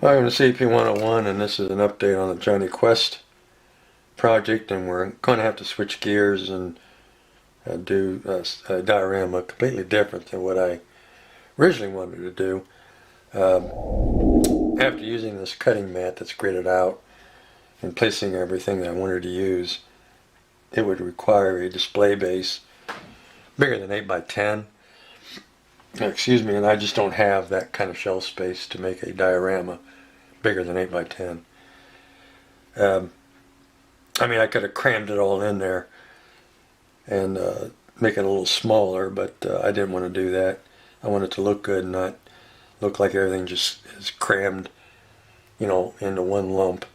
Hi, I'm CP101, and this is an update on the Jonny Quest project, and we're going to have to switch gears and do a diorama completely different than what I originally wanted to do. After using this cutting mat that's gridded out and placing everything that I wanted to use, it would require a display base bigger than 8 by 10. Excuse me, and I just don't have that kind of shelf space to make a diorama bigger than 8 by 10. I mean, I could have crammed it all in there and make it a little smaller, but I didn't want to do that. I want it to look good and not look like everything just is crammed, into one lump.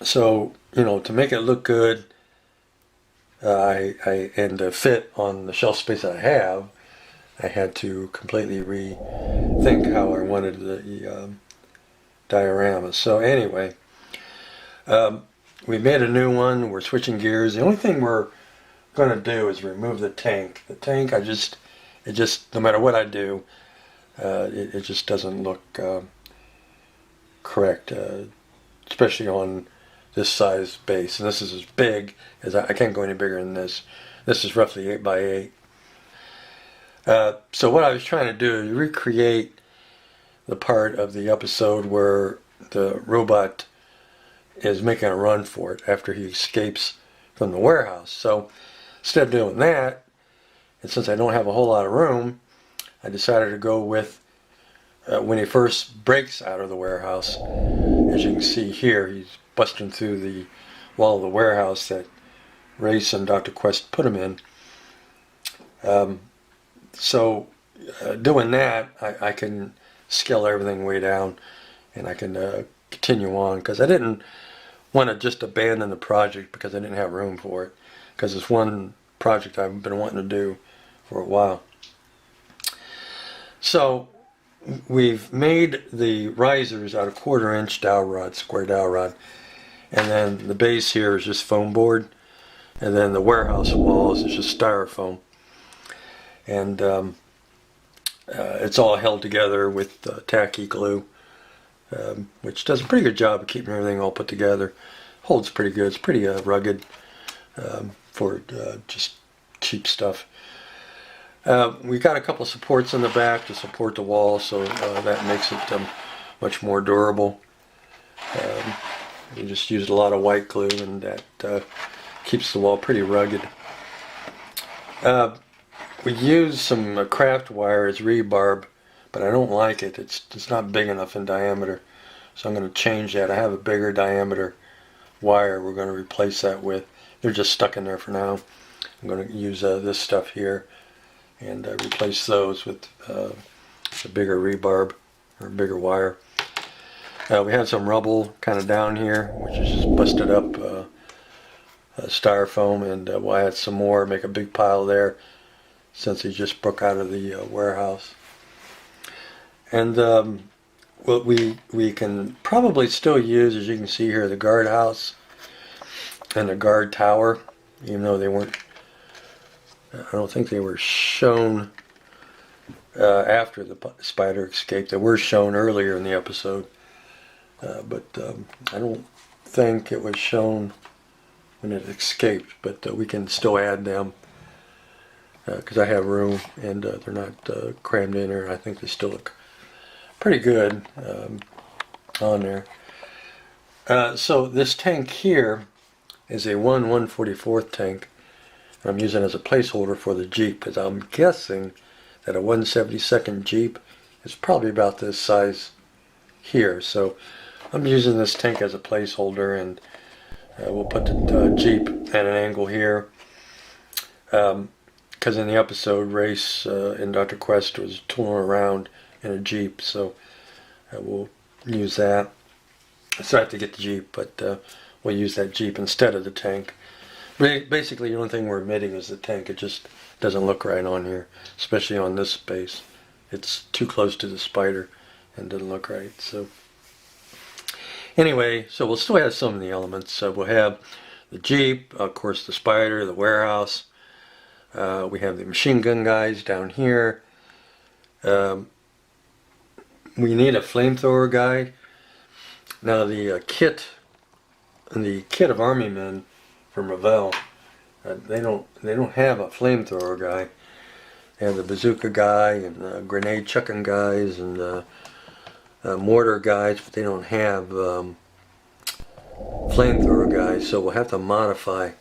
So, to make it look good, and to fit on the shelf space I have, I had to completely rethink how I wanted the diorama. So anyway, we made a new one. We're switching gears. The only thing we're going to do is remove the tank. The tank, it just, no matter what I do, it just doesn't look correct, especially on this size base. And this is as big as I can't go any bigger than this. This is roughly 8 by 8. So what I was trying to do is recreate the part of the episode where the robot is making a run for it after he escapes from the warehouse. So instead of doing that, and since I don't have a whole lot of room, I decided to go with when he first breaks out of the warehouse. As you can see here, he's busting through the wall of the warehouse that Race and Dr. Quest put him in. So doing that, I can scale everything way down, and I can continue on, because I didn't want to just abandon the project because I didn't have room for it, because it's one project I've been wanting to do for a while. So we've made the risers out of 1/4 inch dowel rod, square dowel rod, and then the base here is just foam board, and then the warehouse walls is just styrofoam. And it's all held together with tacky glue, which does a pretty good job of keeping everything all put together. Holds pretty good. It's pretty rugged for just cheap stuff. We got a couple supports in the back to support the wall, so that makes it much more durable. We just used a lot of white glue, and that keeps the wall pretty rugged. We used some craft wire as rebarb, but I don't like it. It's not big enough in diameter, so I'm going to change that. I have a bigger diameter wire we're going to replace that with. They're just stuck in there for now. I'm going to use this stuff here and replace those with a bigger rebarb or bigger wire. We have some rubble kind of down here, which is just busted up styrofoam, and we'll add some more, make a big pile there, since he just broke out of the warehouse. And what we can probably still use, as you can see here, the guard house and the guard tower, even though they weren't, I don't think they were shown after the spider escaped. They were shown earlier in the episode, but I don't think it was shown when it escaped, but we can still add them. Because I have room, and they're not crammed in there. I think they still look pretty good on there. So this tank here is a 1/144th tank, and I'm using it as a placeholder for the Jeep, because I'm guessing that a 1/72nd Jeep is probably about this size here. So I'm using this tank as a placeholder, and we'll put the Jeep at an angle here. Because in the episode, Race and Dr. Quest was tooling around in a Jeep, so we'll use that. So I have to get the Jeep, but we'll use that Jeep instead of the tank. Basically, the only thing we're omitting is the tank. It just doesn't look right on here, especially on this space. It's too close to the spider and doesn't look right. So anyway, so we'll still have some of the elements. So we'll have the Jeep, of course, the spider, the warehouse. We have the machine gun guys down here. we need a flamethrower guy. Now the kit of Army Men from Revell, they don't have a flamethrower guy. They have the bazooka guy and grenade chucking guys and mortar guys, but they don't have flamethrower guys. So we'll have to modify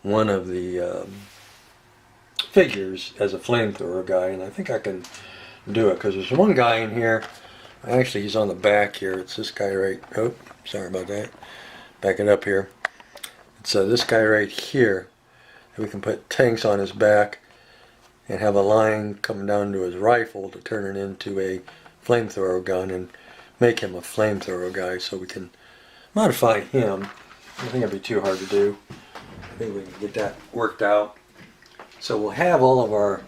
one of the figures as a flamethrower guy, and I think I can do it because there's one guy in here. Actually, he's on the back here. It's this guy right. Oh, sorry about that. Back it up here. It's this guy right here. We can put tanks on his back and have a line come down to his rifle to turn it into a flamethrower gun and make him a flamethrower guy, so we can modify him. I think it'd be too hard to do. I think we can get that worked out. So we'll have all of our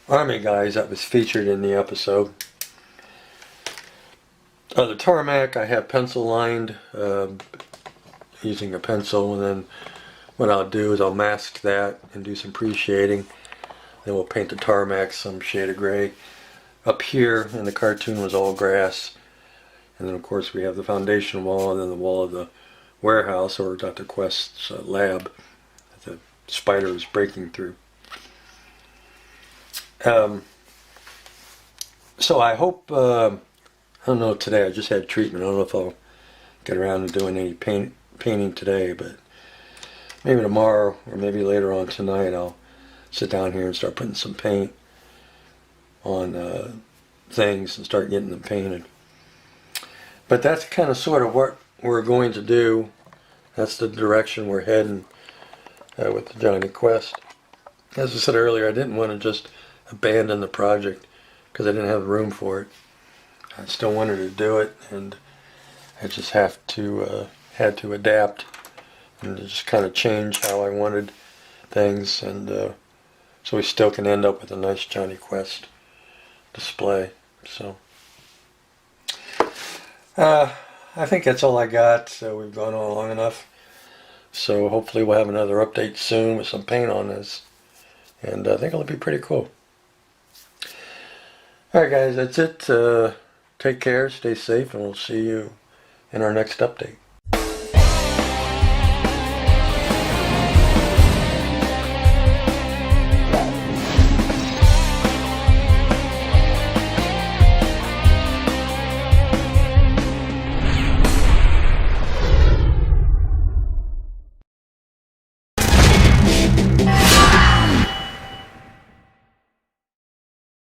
Army guys that was featured in the episode. The tarmac I have pencil lined using a pencil, and then what I'll do is I'll mask that and do some pre-shading. Then we'll paint the tarmac some shade of gray. Up here in the cartoon was all grass, and then of course we have the foundation wall and then the wall of the warehouse or Dr. Quest's lab that the spider is breaking through. So I hope, I don't know, today I just had treatment. I don't know if I'll get around to doing any painting today, but maybe tomorrow or maybe later on tonight I'll sit down here and start putting some paint on things and start getting them painted. But that's kind of sort of what we're going to do. That's the direction we're heading with the Jonny Quest. As I said earlier, I didn't want to just abandon the project because I didn't have room for it. I still wanted to do it, and I just had to adapt and just kind of change how I wanted things, and so we still can end up with a nice Jonny Quest display. So I think that's all I got. So we've gone on long enough. So hopefully we'll have another update soon with some paint on this, and I think it'll be pretty cool. Alright guys, that's it. Take care, stay safe, and we'll see you in our next update.